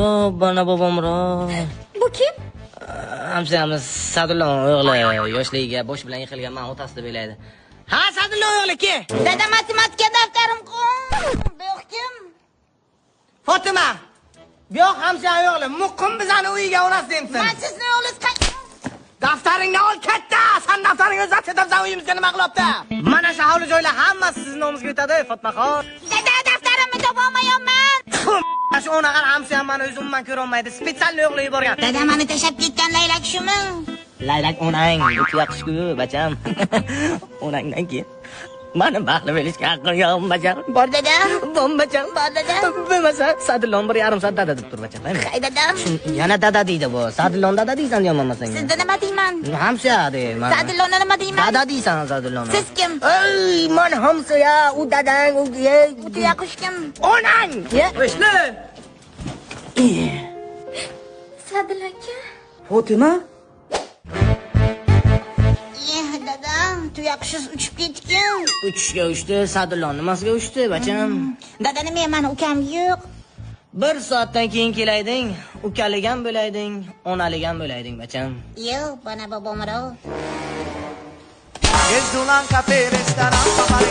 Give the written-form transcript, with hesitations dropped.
Yo'q, bana bobomroq. Bu kim? Hamshamiz Sadulloh o'g'li yoshligiga bosh bilan yiqilgan, men otasi deb o'ylaydi. Ha, Sadulloh o'g'li ki? Dada matematika daftarim bu kim? Fatima. Bu yoq hamsham o'g'li, muqim bizani uyiga onasi demsin. Men sizni o'g'lingiz Daftaringni ol katta. Sen daftaringni uzatib bizning uyimizga nima qilyapti? Mana shu hovli joylar hammasi sizning nomingizga o'tadi, Fatmaxon. Dada daftarimni topolmayapman. Shu onaqa hamsham meni o'zimman ko'ra olmaydi. Spetsialniy o'g'li yuborgan. Dada meni tashab ketgan laylak shumi? Laylak onang, yaxshi-ku, bacham. Onangdan keyin mani baxtli bo'lishga haqqim yo'q, bacham. Bor dada. Bombacham. Bor dada. Bo'lmasa, Sadillon 1,5 soat dada deb tur, bacham. Hay dadam. Yana dada deydi bu. Sadillon dada deysan yomonmasang. Sizda nima deyman? Hamsa deyman. Sadillonni nima deyman? Dada deysan, Sadillon. Siz kim? Ey, men hamsa ya, u dadang, u Bu tuyaqush kim? onang. Qo'shni. Sadil aka. Fatima? Dadam, tuyaqushsiz uchib ketgan. Uchishga uchdi, Sadillon nimasiga uchdi, bacham? Dada nima, meni ukam yo'q. 1 soatdan keyin kelayding, ukalik ham bo'layding, onalik ham bo'layding, bacham. Yo'q, bana bobomroq. Gezdulan cafe restaurant, papare,